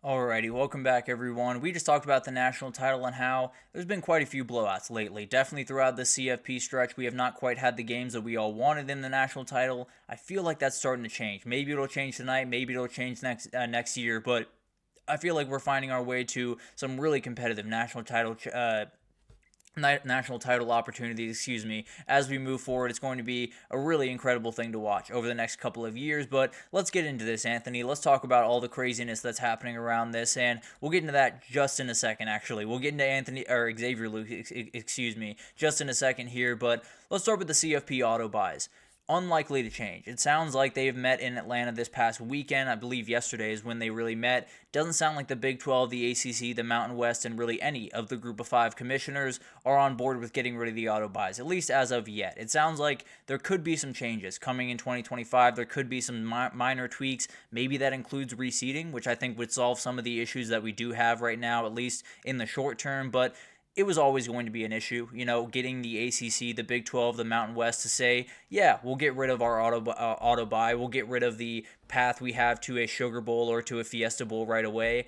Alrighty, welcome back everyone. We just talked about the national title and how there's been quite a few blowouts lately. Definitely throughout the CFP stretch, we have not quite had the games that we all wanted in the national title. I feel like that's starting to change. Maybe it'll change tonight, maybe it'll change next year, but I feel like we're finding our way to some really competitive national title opportunities, as we move forward. It's going to be a really incredible thing to watch over the next couple of years. But let's get into this, Anthony. Let's talk about all the craziness that's happening around this, and we'll get into that just in a second. Actually, we'll get into Xavier Lucas, just in a second here. But let's start with the CFP auto buys. Unlikely to change. It sounds like they've met in Atlanta this past weekend. I believe yesterday is when they really met. Doesn't sound like the Big 12, the ACC, the Mountain West, and really any of the Group of 5 commissioners are on board with getting rid of the auto buys, at least as of yet. It sounds like there could be some changes coming in 2025. There could be some minor tweaks. Maybe that includes reseeding, which I think would solve some of the issues that we do have right now, at least in the short term. But it was always going to be an issue, getting the ACC, the Big 12, the Mountain West to say, yeah, we'll get rid of our auto buy, we'll get rid of the path we have to a Sugar Bowl or to a Fiesta Bowl right away.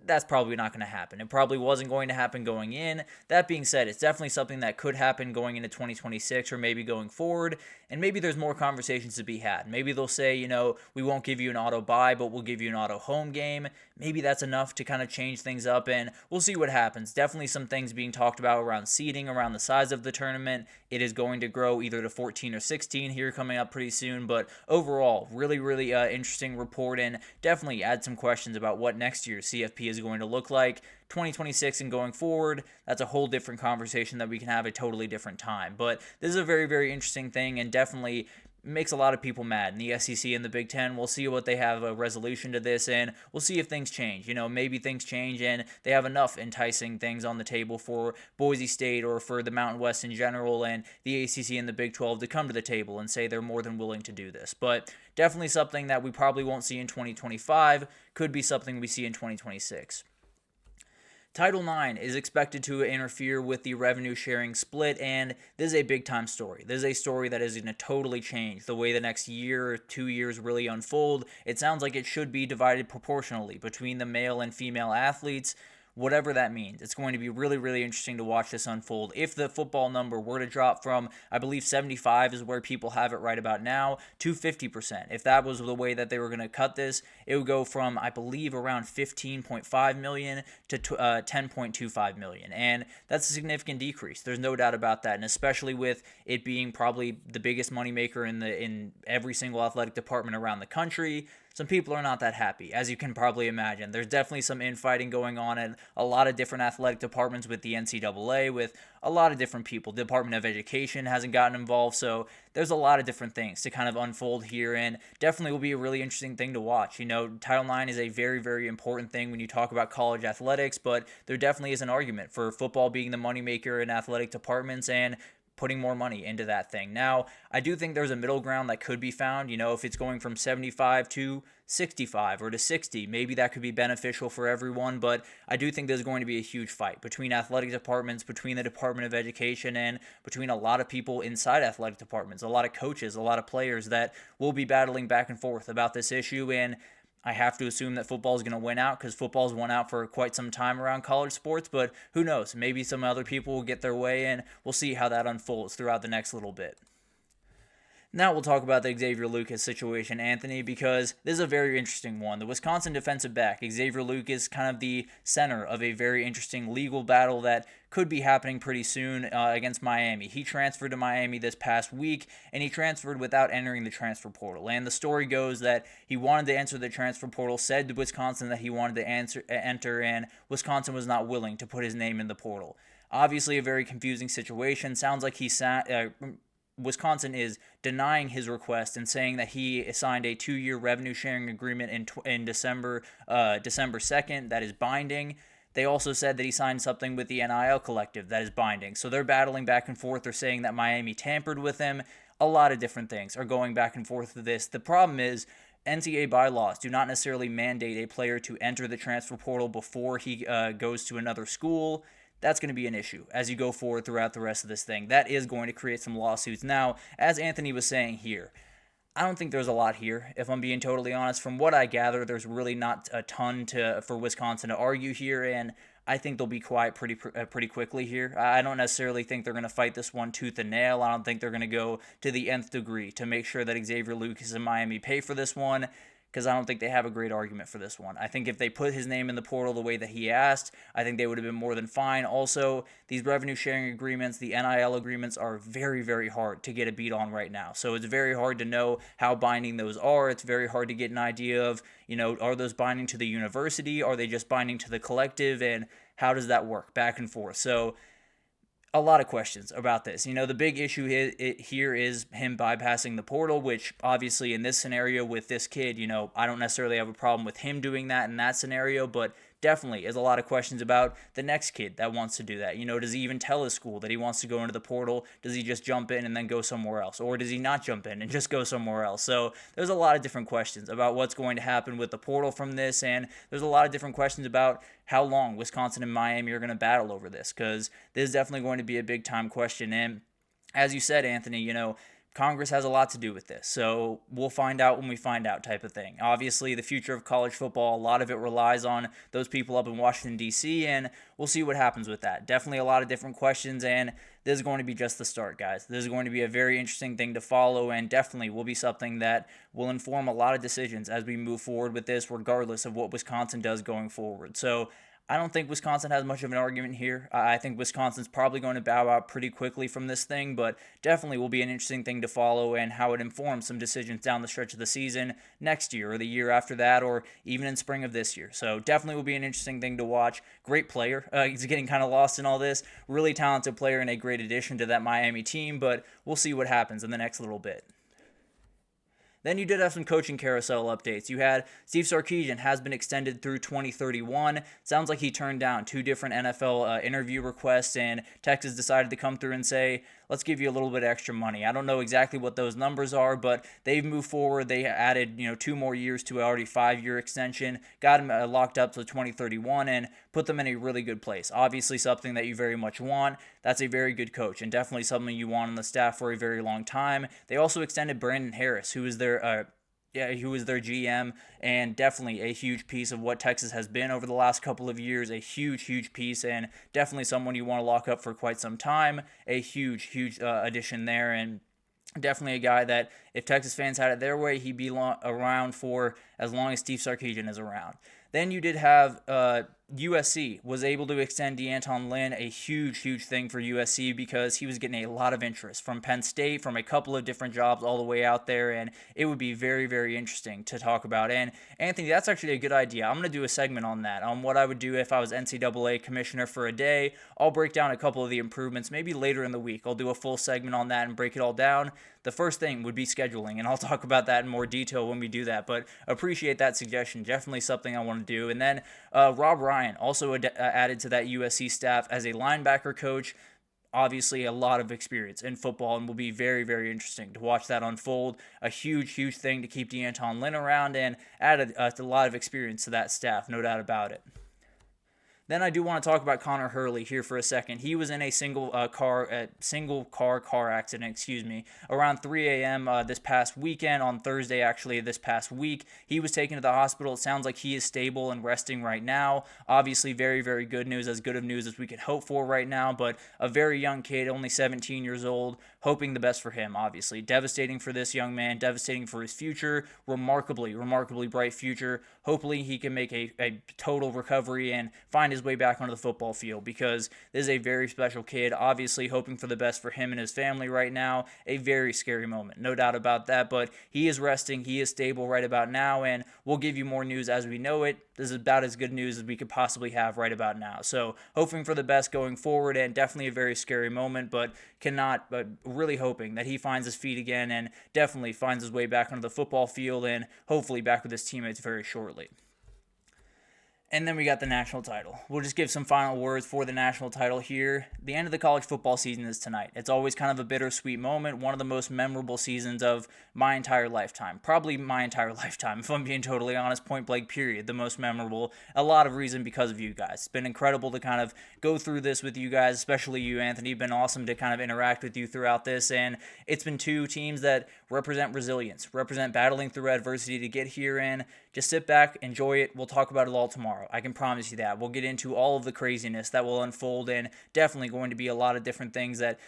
That's probably not going to happen. It probably wasn't going to happen going in. That being said, it's definitely something that could happen going into 2026 or maybe going forward, and maybe there's more conversations to be had. Maybe they'll say, we won't give you an auto buy, but we'll give you an auto home game. Maybe that's enough to kind of change things up, and we'll see what happens. Definitely some things being talked about around seeding, around the size of the tournament. It is going to grow either to 14 or 16 here coming up pretty soon, but overall, really interesting report, and definitely add some questions about what next year's CFP is going to look like. 2026 and going forward, that's a whole different conversation that we can have a totally different time. But this is a very interesting thing, and definitely makes a lot of people mad. In the SEC and the Big Ten, we'll see what they have a resolution to this, and we'll see if things change. Maybe things change and they have enough enticing things on the table for Boise State or for the Mountain West in general and the ACC and the Big 12 to come to the table and say they're more than willing to do this. But definitely something that we probably won't see in 2025, could be something we see in 2026. Title IX is expected to interfere with the revenue sharing split, and this is a big time story. This is a story that is going to totally change the way the next year or 2 years really unfold. It sounds like it should be divided proportionally between the male and female athletes. Whatever that means, it's going to be really interesting to watch this unfold. If the football number were to drop from, I believe 75 is where people have it right about now, to 50%. If that was the way that they were going to cut this, it would go from, I believe, around 15.5 million to 10.25 million. And that's a significant decrease. There's no doubt about that. And especially with it being probably the biggest moneymaker in every single athletic department around the country, some people are not that happy, as you can probably imagine. There's definitely some infighting going on in a lot of different athletic departments with the NCAA, with a lot of different people. The Department of Education hasn't gotten involved, so there's a lot of different things to kind of unfold here, and definitely will be a really interesting thing to watch. Title IX is a very important thing when you talk about college athletics, but there definitely is an argument for football being the moneymaker in athletic departments and putting more money into that thing. Now, I do think there's a middle ground that could be found. If it's going from 75 to 65 or to 60, maybe that could be beneficial for everyone, but I do think there's going to be a huge fight between athletic departments, between the Department of Education, and between a lot of people inside athletic departments, a lot of coaches, a lot of players that will be battling back and forth about this issue, and I have to assume that football is going to win out because football's won out for quite some time around college sports, but who knows? Maybe some other people will get their way, and we'll see how that unfolds throughout the next little bit. Now we'll talk about the Xavier Lucas situation, Anthony, because this is a very interesting one. The Wisconsin defensive back, Xavier Lucas, kind of the center of a very interesting legal battle that could be happening pretty soon against Miami. He transferred to Miami this past week, and he transferred without entering the transfer portal. And the story goes that he wanted to enter the transfer portal, said to Wisconsin that he wanted to enter, and Wisconsin was not willing to put his name in the portal. Obviously a very confusing situation. Sounds like Wisconsin is denying his request and saying that he signed a 2-year revenue sharing agreement in December 2nd that is binding. They also said that he signed something with the NIL collective that is binding. So they're battling back and forth. They're saying that Miami tampered with him. A lot of different things are going back and forth with this. The problem is NCAA bylaws do not necessarily mandate a player to enter the transfer portal before he goes to another school. That's going to be an issue as you go forward throughout the rest of this thing. That is going to create some lawsuits. Now, as Anthony was saying here, I don't think there's a lot here, if I'm being totally honest. From what I gather, there's really not a ton for Wisconsin to argue here, and I think they'll be quiet pretty quickly here. I don't necessarily think they're going to fight this one tooth and nail. I don't think they're going to go to the nth degree to make sure that Xavier Lucas and Miami pay for this one, because I don't think they have a great argument for this one. I think if they put his name in the portal the way that he asked, I think they would have been more than fine. Also, these revenue sharing agreements, the NIL agreements, are very, very hard to get a beat on right now. So it's very hard to know how binding those are. It's very hard to get an idea of, are those binding to the university? Are they just binding to the collective? And how does that work back and forth? So a lot of questions about this. The big issue here is him bypassing the portal, which obviously in this scenario with this kid, I don't necessarily have a problem with him doing that in that scenario, but definitely is a lot of questions about the next kid that wants to do that. Does he even tell his school that he wants to go into the portal? Does he just jump in and then go somewhere else? Or does he not jump in and just go somewhere else? So there's a lot of different questions about what's going to happen with the portal from this, and there's a lot of different questions about how long Wisconsin and Miami are going to battle over this, because this is definitely going to be a big time question. And as you said, Anthony, Congress has a lot to do with this, so we'll find out when we find out type of thing. Obviously, the future of college football, a lot of it relies on those people up in Washington, D.C., and we'll see what happens with that. Definitely a lot of different questions, and this is going to be just the start, guys. This is going to be a very interesting thing to follow, and definitely will be something that will inform a lot of decisions as we move forward with this, regardless of what Wisconsin does going forward. So I don't think Wisconsin has much of an argument here. I think Wisconsin's probably going to bow out pretty quickly from this thing, but definitely will be an interesting thing to follow and how it informs some decisions down the stretch of the season next year or the year after that or even in spring of this year. So definitely will be an interesting thing to watch. Great player. He's getting kind of lost in all this. Really talented player and a great addition to that Miami team, but we'll see what happens in the next little bit. Then you did have some coaching carousel updates. You had Steve Sarkisian has been extended through 2031. Sounds like he turned down 2 different NFL interview requests, and Texas decided to come through and say, let's give you a little bit extra money. I don't know exactly what those numbers are, but they've moved forward. They added 2 more years to an already 5-year extension, got him locked up to 2031, and put them in a really good place. Obviously something that you very much want. That's a very good coach and definitely something you want on the staff for a very long time. They also extended Brandon Harris, who is their GM, and definitely a huge piece of what Texas has been over the last couple of years, a huge piece, and definitely someone you want to lock up for quite some time, a huge addition there, and definitely a guy that if Texas fans had it their way, he'd be around for as long as Steve Sarkisian is around. Then you did have USC was able to extend D'Anton Lynn, a huge thing for USC because he was getting a lot of interest from Penn State, from a couple of different jobs all the way out there, and it would be very interesting to talk about. And Anthony, that's actually a good idea. I'm going to do a segment on that, on what I would do if I was NCAA commissioner for a day. I'll break down a couple of the improvements, maybe later in the week. I'll do a full segment on that and break it all down. The first thing would be scheduling, and I'll talk about that in more detail when we do that, but appreciate that suggestion. Definitely something I want to do. And then Rob Ryan also added to that USC staff as a linebacker coach. Obviously a lot of experience in football and will be very interesting to watch that unfold. A huge thing to keep D'Anton Lynn around and add a lot of experience to that staff, no doubt about it. Then I do want to talk about Connor Hurley here for a second. He was in a single car accident, around 3 a.m. This past weekend, on Thursday actually this past week. He was taken to the hospital. It sounds like he is stable and resting right now. Obviously very good news, as good of news as we could hope for right now, but a very young kid, only 17 years old, hoping the best for him, obviously. Devastating for this young man, devastating for his future, remarkably bright future. Hopefully he can make a total recovery and find his way back onto the football field, because this is a very special kid. Obviously hoping for the best for him and his family right now. A very scary moment, no doubt about that, but he is resting, he is stable right about now, and we'll give you more news as we know it. This is about as good news as we could possibly have right about now. So hoping for the best going forward, and definitely a very scary moment, but really hoping that he finds his feet again and definitely finds his way back onto the football field and hopefully back with his teammates very shortly. And then we got the national title. We'll just give some final words for the national title here. The end of the college football season is tonight. It's always kind of a bittersweet moment, one of the most memorable seasons of my entire lifetime. Probably my entire lifetime, if I'm being totally honest, point blank period, the most memorable. A lot of reason because of you guys. It's been incredible to kind of go through this with you guys, especially you, Anthony. It's been awesome to kind of interact with you throughout this, and it's been two teams that represent resilience, represent battling through adversity to get here, and just sit back, enjoy it. We'll talk about it all tomorrow. I can promise you that. We'll get into all of the craziness that will unfold, and definitely going to be a lot of different things that...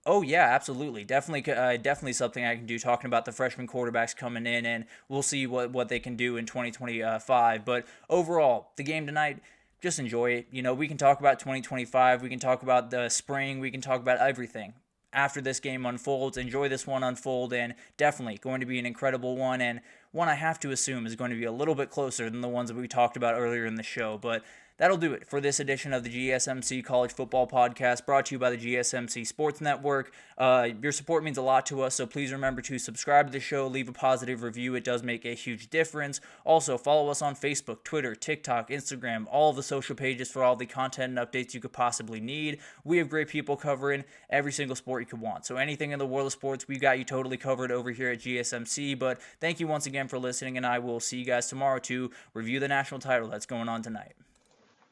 Oh, yeah, absolutely. Definitely something I can do, talking about the freshman quarterbacks coming in, and we'll see what they can do in 2025. But overall, the game tonight, just enjoy it. We can talk about 2025. We can talk about the spring. We can talk about everything after this game unfolds. Enjoy this one unfold, and definitely going to be an incredible one, and one I have to assume is going to be a little bit closer than the ones that we talked about earlier in the show. But that'll do it for this edition of the GSMC College Football Podcast, brought to you by the GSMC Sports Network. Your support means a lot to us, so please remember to subscribe to the show, leave a positive review. It does make a huge difference. Also, follow us on Facebook, Twitter, TikTok, Instagram, all of the social pages for all the content and updates you could possibly need. We have great people covering every single sport you could want. So anything in the world of sports, we've got you totally covered over here at GSMC. But thank you once again for listening, and I will see you guys tomorrow to review the national title that's going on tonight.